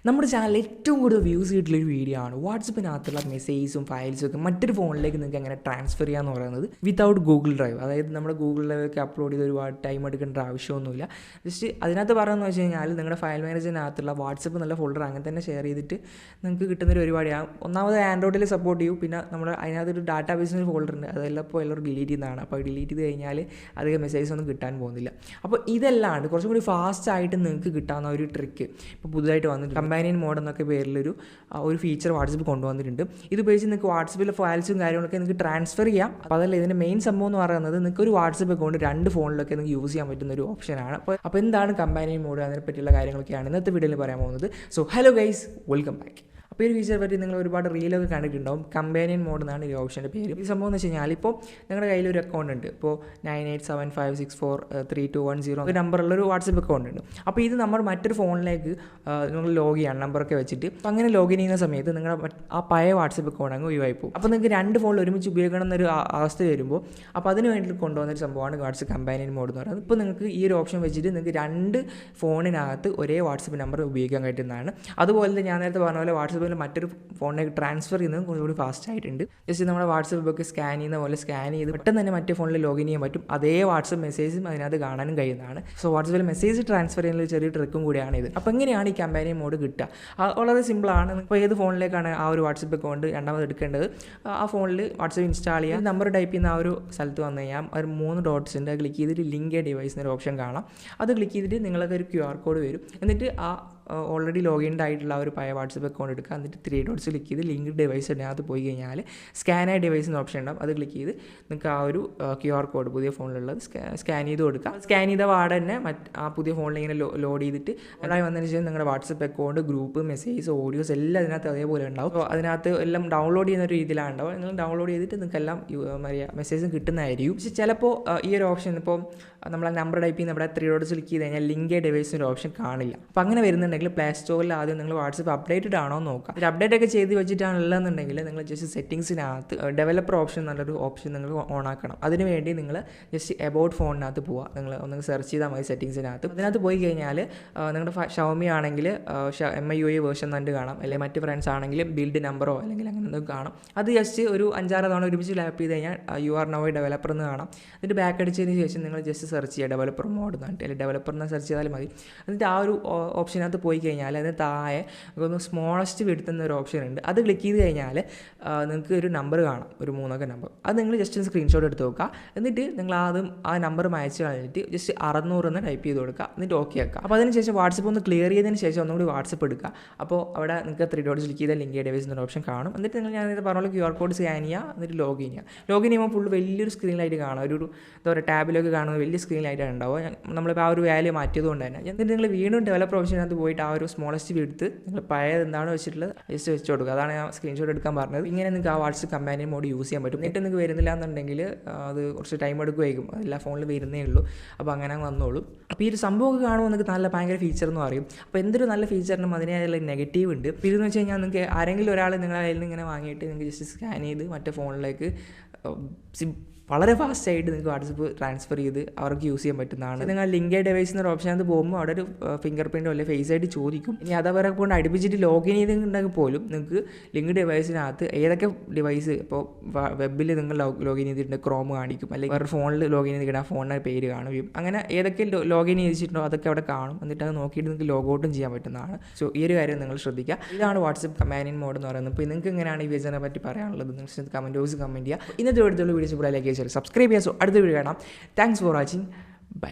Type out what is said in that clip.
നമ്മുടെ ചാനലിൽ ഏറ്റവും കൂടുതൽ വ്യൂസ് കിട്ടുന്ന ഒരു വീഡിയോ ആണ് വാട്സപ്പിനകത്തുള്ള മെസ്സേജും ഫയൽസും ഒക്കെ മറ്റൊരു ഫോണിലേക്ക് നിങ്ങൾക്ക് എങ്ങനെ ട്രാൻസ്ഫർ ചെയ്യാമെന്ന് പറയുന്നത് വിത്തൗട്ട് ഗൂഗിൾ ഡ്രൈവ്. അതായത് നമ്മുടെ ഗൂഗിൾ ഡ്രൈവൊക്കെ അപ്ലോഡ് ചെയ്ത് ഒരുപാട് ടൈം എടുക്കേണ്ട ആവശ്യമൊന്നുമില്ല. ജസ്റ്റ് അതിനകത്ത് പറയുന്നത് വെച്ച് കഴിഞ്ഞാൽ നിങ്ങളുടെ ഫയൽ മാനേജറിനകത്തുള്ള വാട്സപ്പ് നല്ല ഫോൾഡർ അങ്ങനെ തന്നെ ഷെയർ ചെയ്തിട്ട് നിങ്ങൾക്ക് കിട്ടുന്നൊരു പരിപാടിയാണ്. ഒന്നാമത് ആൻഡ്രോയിഡിൽ സപ്പോർട്ട് ചെയ്യും. പിന്നെ നമ്മുടെ അതിനകത്തൊരു ഡാറ്റാ ബേസിന് ഫോൾഡർ ഉണ്ട്. അതെല്ലാം ഇപ്പോൾ എല്ലാവരും ഡിലീറ്റ് ചെയ്യുന്നതാണ്. അപ്പോൾ ഡിലീറ്റ് ചെയ്ത് കഴിഞ്ഞാൽ അധികം മെസ്സേജസ് ഒന്നും കിട്ടാൻ പോകുന്നില്ല. അപ്പോൾ ഇതല്ലാണ്ട് കുറച്ചും കൂടി ഫാസ്റ്റ് ആയിട്ട് നിങ്ങൾക്ക് കിട്ടാവുന്ന ഒരു ട്രിക്ക് ഇപ്പോൾ പുതുതായിട്ട് വന്നിട്ട് കമ്പാനിയൻ മോഡ് എന്നൊക്കെ പേരിലൊരു ഫീച്ചർ വാട്സപ്പ് കൊണ്ടുവന്നിട്ടുണ്ട്. ഇത് ഉപയോഗിച്ച് നിങ്ങൾക്ക് വാട്സപ്പിലെ ഫയൽസും കാര്യങ്ങളൊക്കെ നിങ്ങൾക്ക് ട്രാൻസ്ഫർ ചെയ്യാം. അപ്പോൾ അതല്ല ഇതിൻ്റെ മെയിൻ സംഭവം എന്ന് പറയുന്നത് നിങ്ങൾക്ക് ഒരു വാട്സപ്പ് അക്കൗണ്ട് രണ്ട് ഫോണിലൊക്കെ നിങ്ങൾക്ക് യൂസ് ചെയ്യാൻ പറ്റുന്ന ഒരു ഓപ്ഷനാണ്. അപ്പോൾ എന്താണ് കമ്പാനിയൻ മോഡ്, അതിനെപ്പറ്റിയുള്ള കാര്യങ്ങളൊക്കെയാണ് ഇന്നത്തെ വീഡിയോയിൽ പറയാൻ പോകുന്നത്. So hello guys, welcome back. അപ്പോൾ ഈ ഫീച്ചറെ പറ്റി നിങ്ങൾ ഒരുപാട് റീലൊക്കെ കണ്ടിട്ടുണ്ടാവും. കമ്പാനിയൻ മോഡ് എന്നാണ് ഈ ഓപ്ഷൻ്റെ പേര്. ഈ സംഭവം എന്ന് വെച്ച് കഴിഞ്ഞാൽ ഇപ്പോൾ നിങ്ങളുടെ കയ്യിലൊരു അക്കൗണ്ട് ഉണ്ട്. ഇപ്പോൾ 9875643210 ഒരു നമ്പറുള്ളൊരു വാട്സപ്പ് അക്കൗണ്ട് ഉണ്ട്. അപ്പോൾ ഇത് നമ്മൾ മറ്റൊരു ഫോണിലേക്ക് നിങ്ങൾ ലോഗ് ചെയ്യണം നമ്പറൊക്കെ വെച്ചിട്ട്. അപ്പോൾ അങ്ങനെ ലോഗിൻ ചെയ്യുന്ന സമയത്ത് നിങ്ങളുടെ ആ പഴയ വാട്സപ്പ് അക്കൗണ്ട് അങ്ങ് ഒഴിവായി പോകും. അപ്പോൾ നിങ്ങൾക്ക് രണ്ട് ഫോണിൽ ഒരുമിച്ച് ഉപയോഗിക്കണം എന്നൊരു അവസ്ഥ വരുമ്പോൾ അപ്പോൾ അതിന് വേണ്ടി കൊണ്ടുവന്നൊരു സംഭവമാണ് വാട്സപ്പ് കമ്പാനിയൻ മോഡ് എന്ന് പറയുന്നത്. ഇപ്പോൾ നിങ്ങൾക്ക് ഈ ഒരു ഓപ്ഷൻ വെച്ചിട്ട് നിങ്ങൾക്ക് രണ്ട് ഫോണിനകത്ത് ഒരേ വാട്സപ്പ് നമ്പർ ഉപയോഗിക്കാൻ പറ്റുന്നതാണ്. അതുപോലെ ഞാൻ നേരത്തെ പറഞ്ഞ പോലെ വാട്സപ്പ് മറ്റൊരു ഫോണിലേക്ക് ട്രാൻസ്ഫർ ചെയ്യുന്നത് കുറച്ചുകൂടി ഫാസ്റ്റ് ആയിട്ടുണ്ട്. ജസ്റ്റ് നമ്മുടെ വാട്സപ്പ് ഒക്കെ സ്കാൻ ചെയ്യുന്ന പോലെ സ്കാൻ ചെയ്ത് പെട്ടെന്ന് തന്നെ മറ്റേ ഫോണിൽ ലോഗിൻ ചെയ്യാൻ പറ്റും. അതേ വാട്സപ്പ് മെസ്സേജും അതിനകത്ത് കാണാനും കഴിയുന്നതാണ്. സോ വാട്സപ്പിൽ മെസ്സേജ് ട്രാൻസ്ഫർ ചെയ്യുന്ന ഒരു ചെറിയ ട്രിക്കും കൂടിയാണ് ഇത്. അപ്പോൾ എങ്ങനെയാണ് ഈ കമ്പാനിയൻ മോഡ് കിട്ടുക? വളരെ സിമ്പിളാണ്. ഇപ്പോൾ ഏത് ഫോണിലേക്കാണ് ആ ഒരു വാട്സപ്പ് അക്കൗണ്ട് രണ്ടാമത് എടുക്കേണ്ടത്, ആ ഫോണിൽ വാട്സപ്പ് ഇൻസ്റ്റാൾ ചെയ്യുക, നമ്പർ ടൈപ്പ് ചെയ്യുന്ന ആ ഒരു സ്ഥലത്ത് വന്നു കഴിഞ്ഞാൽ ഒരു 3 ഡോട്ട്സ് ഉണ്ട്. അത് ക്ലിക്ക് ചെയ്തിട്ട് ലിങ്ക് എ ഡിവൈസ് എന്നൊരു ഓപ്ഷൻ കാണാം. അത് ക്ലിക്ക് ചെയ്തിട്ട് നിങ്ങൾക്ക് ഒരു QR കോഡ് വരും. എന്നിട്ട് ആ ഓൾറെഡി ലോഗിൻഡ് ആയിട്ടുള്ള ഒരു പഴയ വാട്സപ്പ് അക്കൗണ്ട് എടുക്കുക. എന്നിട്ട് 3 ഡോട്ട്സ് ക്ലിക്ക് ചെയ്ത് ലിങ്ക് ഡിവൈസ് അതിനകത്ത് പോയി കഴിഞ്ഞാൽ സ്കാൻ ആയ ഡിവൈസ് എന്ന ഓപ്ഷൻ ഉണ്ടാവും. അത് ക്ലിക്ക് ചെയ്ത് നിങ്ങൾക്ക് ആ ഒരു QR കോഡ് പുതിയ ഫോണിലുള്ളത് സ്കാൻ ചെയ്ത് കൊടുക്കുക. സ്കാൻ ചെയ്ത പാടെ തന്നെ ആ പുതിയ ഫോണിൽ ഇങ്ങനെ ലോഡ് ചെയ്തിട്ട് അതിനായി വന്നതിന് ശേഷം നിങ്ങളുടെ WhatsApp account, group, message, audios എല്ലാം അതിനകത്ത് അതേപോലെ ഉണ്ടാവും. അപ്പോൾ അതിനകത്ത് എല്ലാം ഡൗൺലോഡ് ചെയ്യുന്ന ഒരു രീതിയിലാണ് ഉണ്ടാവും. നിങ്ങൾ ഡൗൺലോഡ് ചെയ്തിട്ട് നിങ്ങൾക്ക് എല്ലാം മെസ്സേജും കിട്ടുന്നതായിരിക്കും. പക്ഷേ ചിലപ്പോൾ ഈ ഒരു ഓപ്ഷൻ ഇപ്പോൾ നമ്മൾ നമ്പർ ടൈപ്പ് ചെയ്യുന്ന ഇവിടെ 3 ഡോട്ട്സ് ക്ലിക്ക് ചെയ്ത് കഴിഞ്ഞാൽ ലിങ്ക് എ ഡിവൈസ് ഒരു ഓപ്ഷൻ കാണില്ല. അപ്പോൾ അങ്ങനെ വരുന്നുണ്ടെങ്കിൽ പ്ലേ സ്റ്റോറിൽ ആദ്യം നിങ്ങൾ വാട്സപ്പ് അപ്ഡേറ്റഡ് ആണോ എന്ന് നോക്കാം. ഒരു അപ്ഡേറ്റ് ഒക്കെ ചെയ്ത് വെച്ചിട്ടാണുള്ളതെന്നുണ്ടെങ്കിൽ നിങ്ങൾ ജസ്റ്റ് സെറ്റിംഗ്സിനകത്ത് ഡെവലപ്പർ ഓപ്ഷൻ എന്നുള്ളൊരു ഓപ്ഷൻ നിങ്ങൾ ഓൺ ആക്കണം. അതിനുവേണ്ടി നിങ്ങൾ ജസ്റ്റ് എബൌട്ട് ഫോണിനകത്ത് പോവുക. നിങ്ങൾ ഒന്ന് സെർച്ച് ചെയ്താൽ മതി സെറ്റിംഗ്സിനകത്ത്. അതിനകത്ത് പോയി കഴിഞ്ഞാൽ നിങ്ങളുടെ ഷവമി ആണെങ്കിൽ MIUI വേർഷൻ കണ്ട് കാണാം. അല്ലെങ്കിൽ മറ്റ് ഫ്രണ്ട്സ് ആണെങ്കിൽ ബിൽഡ് നമ്പറോ അല്ലെങ്കിൽ അങ്ങനെ എന്തെങ്കിലും കാണാം. അത് ജസ്റ്റ് ഒരു 5-6 തവണ ഒരുമിച്ച് ലാപ്പ് ചെയ്ത് കഴിഞ്ഞാൽ യു ആർ നൗ ഡെവലപ്പർ എന്ന് കാണാം. എന്നിട്ട് ബാക്ക് അടിച്ചതിന് ശേഷം നിങ്ങൾ ജസ്റ്റ് സെർച്ച് ചെയ്യുക ഡെവലപ്പർ മോഡ് എന്നിട്ട്, അല്ലെങ്കിൽ ഡെവലപ്പറിനെ സെർച്ച് ചെയ്താൽ മതി. എന്നിട്ട് ആ ഒരു ഓപ്ഷനകത്ത് പോയി കഴിഞ്ഞാൽ അതിന് താഴെ ഒന്ന് സ്മോളസ്റ്റ് വിഡ്ത്ത് എന്നൊരു ഓപ്ഷൻ ഉണ്ട്. അത് ക്ലിക്ക് ചെയ്ത് കഴിഞ്ഞാൽ നിങ്ങൾക്ക് ഒരു നമ്പർ കാണാം, ഒരു 3 നമ്പർ. അത് നിങ്ങൾ ജസ്റ്റ് സ്ക്രീൻഷോട്ട് എടുത്ത് നോക്കുക. എന്നിട്ട് നിങ്ങൾ ആദ്യം ആ നമ്പർ അയച്ച് കളഞ്ഞിട്ട് ജസ്റ്റ് 600 എന്ന് ടൈപ്പ് ചെയ്ത് കൊടുക്കുക. എന്നിട്ട് ഓക്കെ ആക്കുക. അപ്പോൾ അതിനുശേഷം വാട്സപ്പ് ഒന്ന് ക്ലിയർ ചെയ്തതിന് ശേഷം ഒന്നുകൂടി വാട്സപ്പ് എടുക്കുക. അപ്പോൾ അവിടെ നിങ്ങൾക്ക് 3 ഡോട്ട്സ് ക്ലിക്ക് ചെയ്താൽ ലിങ്ക് ഡിവൈസ് എന്നൊരു ഓപ്ഷൻ കാണും. എന്നിട്ട് നിങ്ങൾ ഞാനിത് പറഞ്ഞ QR കോഡ് സ്കാൻ ചെയ്യുക. എന്നിട്ട് ലോഗിൻ ചെയ്യുക. ലോഗിൻ ചെയ്യുമ്പോൾ ഫുൾ വലിയൊരു സ്ക്രീനിലായിട്ട് കാണാം. എന്താ പറയുക, ടാബിലൊക്കെ കാണുന്നത് വലിയ സ്ക്രീനിലായിട്ടാണ് ഉണ്ടാവുക. നമ്മളിപ്പോൾ ആ ഒരു വാല്യൂ മാറ്റിയതുകൊണ്ട് തന്നെ എന്നിട്ട് നിങ്ങൾ വീണ്ടും ഡെവലപ്പർ ഓപ്ഷനകത്ത് പോയിട്ട് ആ ഒരു സ്മോളസ്റ്റ് എടുത്ത് നിങ്ങൾ പഴയത് എന്താണ് വെച്ചിട്ടുള്ളത് ജസ്റ്റ് വെച്ച് കൊടുക്കുക. അതാണ് ഞാൻ സ്ക്രീൻഷോട്ട് എടുക്കാൻ പറഞ്ഞത്. ഇങ്ങനെ നിങ്ങൾക്ക് ആ വാട്സപ്പ് കമ്പാനിയൻ മോഡ് യൂസ് ചെയ്യാൻ പറ്റും. എന്നിട്ട് നിങ്ങൾക്ക് വരുന്നില്ല എന്നുണ്ടെങ്കിൽ അത് കുറച്ച് ടൈം എടുക്കുമായിരിക്കും. എല്ലാ ഫോണിൽ വരുന്നേ ഉള്ളൂ. അപ്പോൾ അങ്ങനെ വന്നോളൂ. അപ്പോൾ ഈ ഒരു സംഭവമൊക്കെ കാണുമ്പോൾ നിങ്ങൾക്ക് നല്ല ഭയങ്കര ഫീച്ചർ എന്ന് പറയും. അപ്പോൾ എന്തൊരു നല്ല ഫീച്ചറിനും അതിനായുള്ള നെഗറ്റീവ് ഉണ്ട്. അപ്പോൾ ഇതെന്ന് വെച്ച് കഴിഞ്ഞാൽ നിങ്ങൾക്ക് ആരെങ്കിലും ഒരാൾ നിങ്ങളുടെ കയ്യിൽ നിന്ന് ഇങ്ങനെ വാങ്ങിയിട്ട് നിങ്ങൾക്ക് ജസ്റ്റ് സ്കാൻ ചെയ്ത് മറ്റേ ഫോണിലേക്ക് വളരെ ഫാസ്റ്റ് ആയിട്ട് നിങ്ങൾക്ക് വാട്സപ്പ് ട്രാൻസ്ഫർ ചെയ്ത് അവർക്ക് യൂസ് ചെയ്യാൻ പറ്റുന്നതാണ്. നിങ്ങൾ ലിങ്ക് എ ഡിവൈസ് എന്നൊരു ഓപ്ഷനകത്ത് പോകുമ്പോൾ അവിടെ ഒരു ഫിംഗർ പ്രിൻറ്റോ അല്ലെങ്കിൽ ഫേസ് ആയിട്ട് ചോദിക്കും. ഇനി അതവരെ കൊണ്ട് അടുപ്പിച്ചിട്ട് ലോഗിൻ ചെയ്തിട്ടുണ്ടെങ്കിൽ പോലും നിങ്ങൾക്ക് ലിങ്ക് ഡിവൈസിനകത്ത് ഏതൊക്കെ ഡിവൈസ് ഇപ്പോൾ വെബിൽ നിങ്ങൾ ലോഗിൻ ചെയ്തിട്ടുണ്ട് ക്രോം കാണിക്കും, അല്ലെങ്കിൽ വേറെ ഫോണിൽ ലോഗിൻ ചെയ്തിട്ട് ആ ഫോണിൻ്റെ പേര് കാണുകയും അങ്ങനെ ഏതൊക്കെ ലോഗിൻ ചെയ്തിട്ടുണ്ടോ അതൊക്കെ അവിടെ കാണും. എന്നിട്ട് അത് നോക്കിയിട്ട് നിങ്ങൾക്ക് ലോഗൗട്ടും ചെയ്യാൻ പറ്റുന്നതാണ്. സോ ഈ ഒരു കാര്യം നിങ്ങൾ ശ്രദ്ധിക്കുക. ഇതാണ് വാട്സപ്പ് കമ്പാനിയൻ മോഡ് എന്ന് പറയുന്നത്. ഇപ്പോൾ നിങ്ങൾക്ക് എങ്ങനെയാണ് ഈ ഫീച്ചറിനെ പറ്റി പറയാനുള്ളത് നിങ്ങൾ കമൻറ്റ് ബോക്സിൽ കമൻറ്റ് ചെയ്യുക. ഇന്നത്തെ അടുത്തുള്ള വീഡിയോസ് ഇവിടെ ലൈക്ക് സബ്സ്ക്രൈബ് ചെയ്യാം. സോ അടുത്ത വീഡിയോ കാണാം. Thanks for watching. ബൈ.